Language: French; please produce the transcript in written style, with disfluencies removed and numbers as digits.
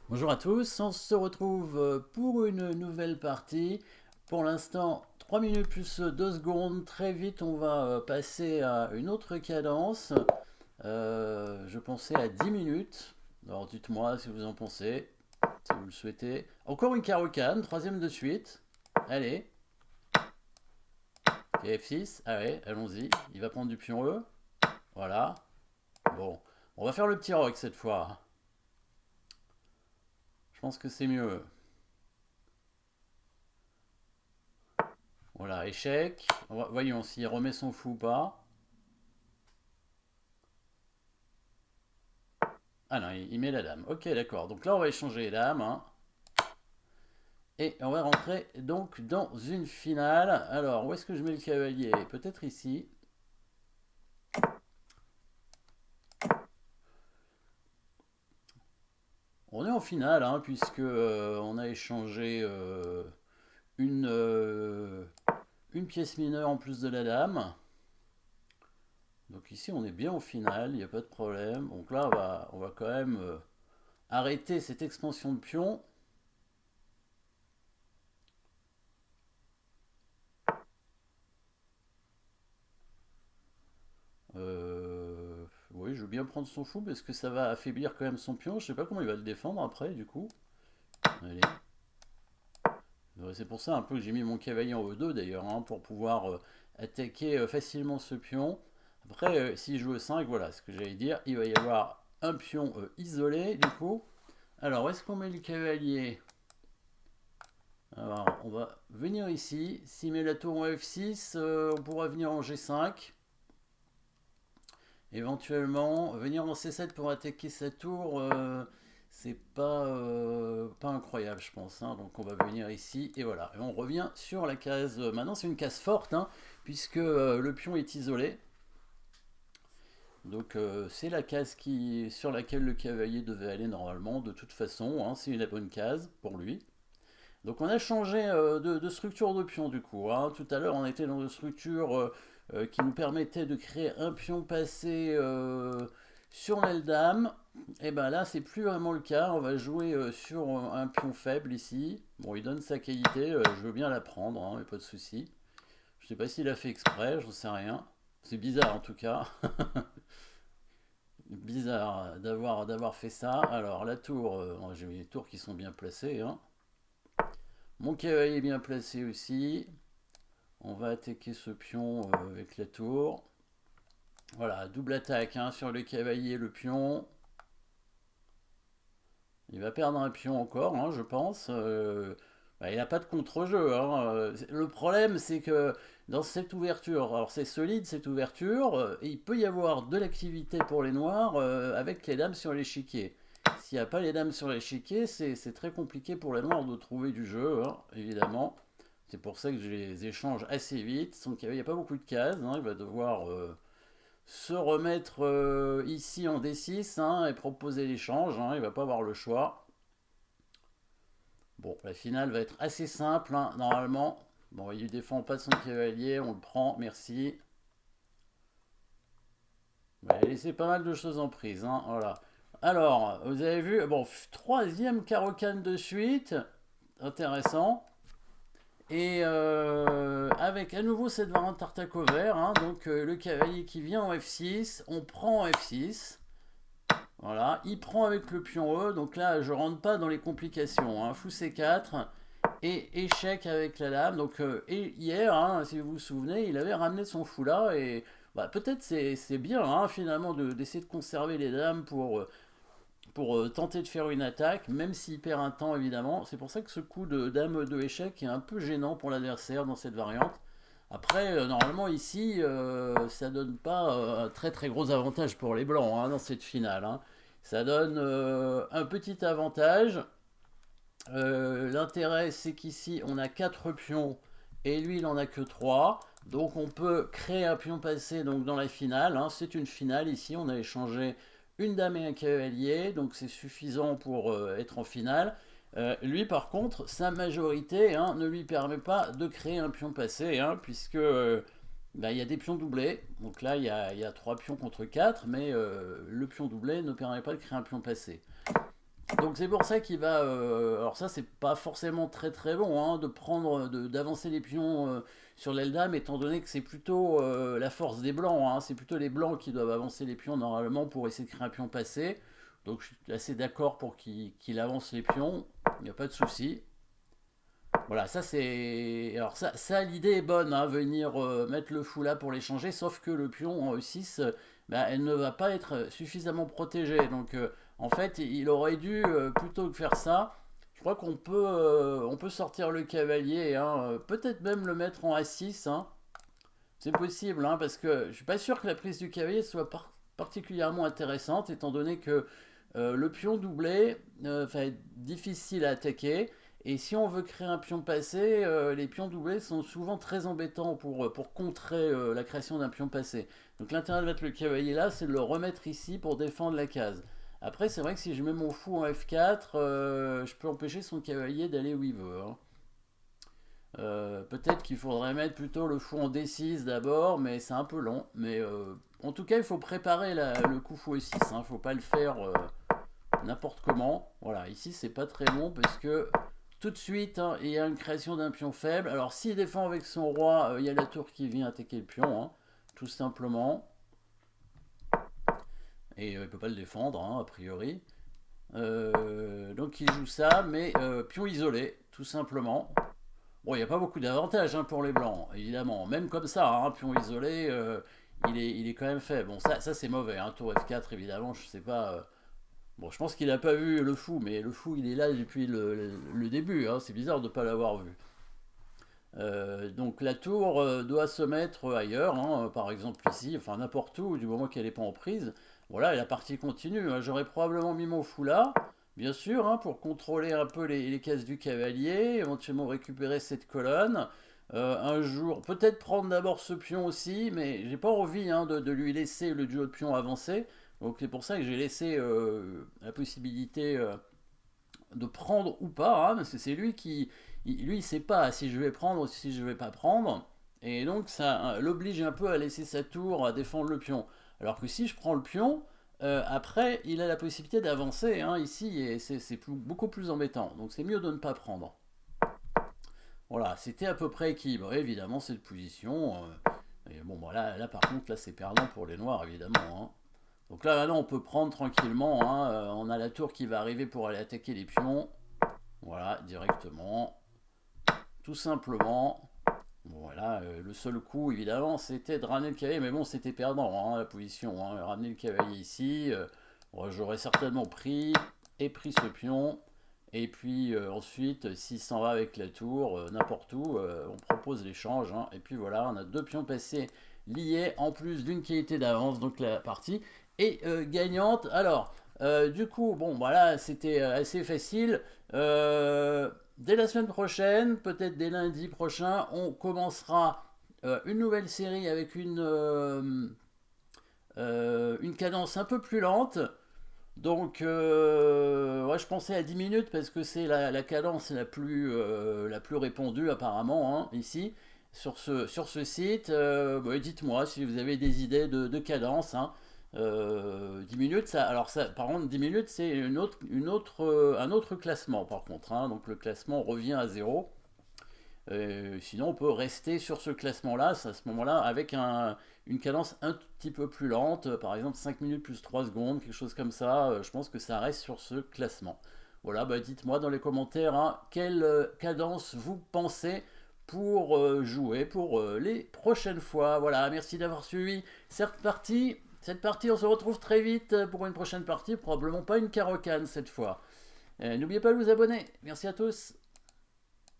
Bonjour à tous, on se retrouve pour une nouvelle partie. Pour l'instant, 3 minutes plus 2 secondes. Très vite, on va passer à une autre cadence. Je pensais à 10 minutes. Alors dites-moi si vous en pensez, si vous le souhaitez. Encore une carocane, troisième de suite. Allez, ok, F6. Allez, allons-y. Il va prendre du pion E. Voilà. Bon, on va faire le petit rock cette fois. Je pense que c'est mieux. Voilà, échec. Voyons s'il remet son fou ou pas. Ah non, il met la dame. Ok, d'accord. Donc là, on va échanger les dames, hein. Et on va rentrer donc dans une finale. Alors, où est-ce que je mets le cavalier? Peut-être ici. On est en finale, hein, puisque on a échangé une, euh, une pièce mineure en plus de la dame. Donc ici, on est bien au final, il n'y a pas de problème. Donc là, on va quand même arrêter cette expansion de pion. Oui, je veux bien prendre son fou parce que ça va affaiblir quand même son pion. Je sais pas comment il va le défendre après, du coup. Allez. C'est pour ça un peu que j'ai mis mon cavalier en E2 d'ailleurs, hein, pour pouvoir attaquer facilement ce pion. Après, si je joue E5, voilà ce que j'allais dire. Il va y avoir un pion isolé, du coup. Alors, où est-ce qu'on met le cavalier? Alors, on va venir ici. S'il met la tour en F6, on pourra venir en G5. Éventuellement, venir en C7 pour attaquer sa tour, c'est pas incroyable, je pense, hein. Donc on va venir ici et voilà. Et on revient sur la case. Maintenant, c'est une case forte, hein, puisque le pion est isolé. Donc c'est la case sur laquelle le cavalier devait aller normalement, de toute façon, hein, c'est la bonne case pour lui. Donc on a changé de structure de pion du coup, hein. Tout à l'heure on était dans une structure qui nous permettait de créer un pion passé sur l'aile dame. Et ben là c'est plus vraiment le cas, on va jouer sur un pion faible ici. Bon il donne sa qualité, je veux bien la prendre, hein, mais pas de souci. Je sais pas s'il a fait exprès, j'en sais rien. C'est bizarre en tout cas. Bizarre d'avoir fait ça. Alors la tour, j'ai des tours qui sont bien placées, hein. Mon cavalier est bien placé aussi. On va attaquer ce pion avec la tour. Voilà, double attaque, hein, sur le cavalier et le pion. Il va perdre un pion encore, hein, je pense. Bah, il n'a pas de contre-jeu, hein. Le problème, c'est que dans cette ouverture, alors c'est solide cette ouverture, et il peut y avoir de l'activité pour les noirs avec les dames sur l'échiquier. S'il n'y a pas les dames sur l'échiquier, c'est très compliqué pour les noirs de trouver du jeu, hein, évidemment. C'est pour ça que je les échange assez vite. Donc il n'y a pas beaucoup de cases, hein. Il va devoir se remettre ici en D6, hein, et proposer l'échange, hein. Il va pas avoir le choix. Bon, la finale va être assez simple, hein, normalement. Bon, il ne défend pas de son cavalier, on le prend, merci. Il va laisser pas mal de choses en prise, hein, voilà. Alors, vous avez vu, bon, troisième carocane de suite, intéressant. Et avec à nouveau cette variante Tartacover, hein, donc le cavalier qui vient en F6, on prend en F6. Voilà, il prend avec le pion E, donc là je rentre pas dans les complications, hein. Fou C4 et échec avec la dame. Donc et hier, hein, si vous vous souvenez, il avait ramené son fou là et bah, peut-être c'est bien, hein, finalement d'essayer de conserver les dames pour tenter de faire une attaque, même s'il perd un temps évidemment. C'est pour ça que ce coup de dame de échec est un peu gênant pour l'adversaire dans cette variante. Après, normalement ici, ça donne pas un très très gros avantage pour les blancs, hein, dans cette finale, hein. Ça donne un petit avantage. L'intérêt, c'est qu'ici, on a 4 pions et lui, il en a que 3. Donc, on peut créer un pion passé donc, dans la finale, hein. C'est une finale ici. On a échangé une dame et un cavalier. Donc, c'est suffisant pour être en finale. Lui, par contre, sa majorité, hein, ne lui permet pas de créer un pion passé, hein, puisque bah, il y a des pions doublés. Donc là, il y a 3 pions contre 4, mais le pion doublé ne permet pas de créer un pion passé. Donc c'est pour ça qu'il va... alors ça, c'est pas forcément très très bon hein, de prendre, d'avancer les pions sur l'aile dame, étant donné que c'est plutôt la force des blancs. Hein, c'est plutôt les blancs qui doivent avancer les pions normalement pour essayer de créer un pion passé. Donc je suis assez d'accord pour qu'il avance les pions. Il n'y a pas de souci. Voilà, ça c'est... Alors ça l'idée est bonne, hein, venir mettre le fou là pour l'échanger, sauf que le pion en E6, bah, elle ne va pas être suffisamment protégée. Donc en fait, il aurait dû, plutôt que faire ça, je crois on peut sortir le cavalier, hein, peut-être même le mettre en A6, hein. C'est possible, hein, parce que je suis pas sûr que la prise du cavalier soit particulièrement intéressante, étant donné que le pion doublé va être difficile à attaquer. Et si on veut créer un pion passé, les pions doublés sont souvent très embêtants pour contrer la création d'un pion passé. Donc l'intérêt de mettre le cavalier là, c'est de le remettre ici pour défendre la case. Après, c'est vrai que si je mets mon fou en F4, je peux empêcher son cavalier d'aller où il veut, hein. Peut-être qu'il faudrait mettre plutôt le fou en D6 d'abord, mais c'est un peu long. Mais en tout cas, il faut préparer le coup fou E6. Il ne faut pas le faire n'importe comment. Voilà, ici, c'est pas très long parce que tout de suite, hein, il y a une création d'un pion faible. Alors, s'il défend avec son roi, il y a la tour qui vient attaquer le pion, hein, tout simplement. Et il ne peut pas le défendre, hein, a priori. Donc, il joue ça, mais pion isolé, tout simplement. Bon, il n'y a pas beaucoup d'avantages hein, pour les blancs, évidemment. Même comme ça, hein, pion isolé, il est quand même faible. Bon, ça c'est mauvais. Hein. Tour F4, évidemment, je sais pas. Bon, je pense qu'il n'a pas vu le fou, mais le fou, il est là depuis le début. Hein. C'est bizarre de ne pas l'avoir vu. Donc la tour doit se mettre ailleurs, hein, par exemple ici, enfin n'importe où, du moment qu'elle n'est pas en prise. Voilà, et la partie continue. Hein. J'aurais probablement mis mon fou là, bien sûr, hein, pour contrôler un peu les cases du cavalier, éventuellement récupérer cette colonne. Un jour, peut-être prendre d'abord ce pion aussi, mais j'ai pas envie hein, de lui laisser le duo de pions avancer. Donc c'est pour ça que j'ai laissé la possibilité de prendre ou pas, hein, parce que c'est lui qui, lui, il sait pas si je vais prendre ou si je vais pas prendre, et donc ça l'oblige un peu à laisser sa tour à défendre le pion. Alors que si je prends le pion, après, il a la possibilité d'avancer hein, ici, et c'est beaucoup plus embêtant. Donc c'est mieux de ne pas prendre. Voilà, c'était à peu près équilibré, évidemment, cette position. Et bon, voilà, là par contre, là c'est perdant pour les noirs, évidemment. Hein. Donc là maintenant on peut prendre tranquillement, hein. On a la tour qui va arriver pour aller attaquer les pions. Voilà, directement. Tout simplement. Voilà, le seul coup évidemment c'était de ramener le cavalier, mais bon c'était perdant hein, la position. Hein. Ramener le cavalier ici, bon, j'aurais certainement pris ce pion. Et puis ensuite, s'il s'en va avec la tour, n'importe où, on propose l'échange. Hein. Et puis voilà, on a deux pions passés liés en plus d'une qualité d'avance, donc la partie est gagnante. Alors, du coup, bon, voilà, c'était assez facile. Dès la semaine prochaine, peut-être dès lundi prochain, on commencera une nouvelle série avec une cadence un peu plus lente. Donc, ouais, je pensais à 10 minutes parce que c'est la cadence la plus répandue apparemment hein, ici sur ce site. Bah, dites-moi si vous avez des idées de cadence. Hein. 10 minutes, ça, alors ça, par contre, 10 minutes, c'est un autre classement par contre. Hein. Donc le classement revient à zéro. Sinon, on peut rester sur ce classement-là, à ce moment-là, avec une cadence un petit peu plus lente, par exemple 5 minutes plus 3 secondes, quelque chose comme ça. Je pense que ça reste sur ce classement. Voilà, bah dites-moi dans les commentaires hein, quelle cadence vous pensez pour jouer pour les prochaines fois. Voilà, merci d'avoir suivi cette partie. Cette partie, on se retrouve très vite pour une prochaine partie, probablement pas une carocane cette fois. N'oubliez pas de vous abonner. Merci à tous.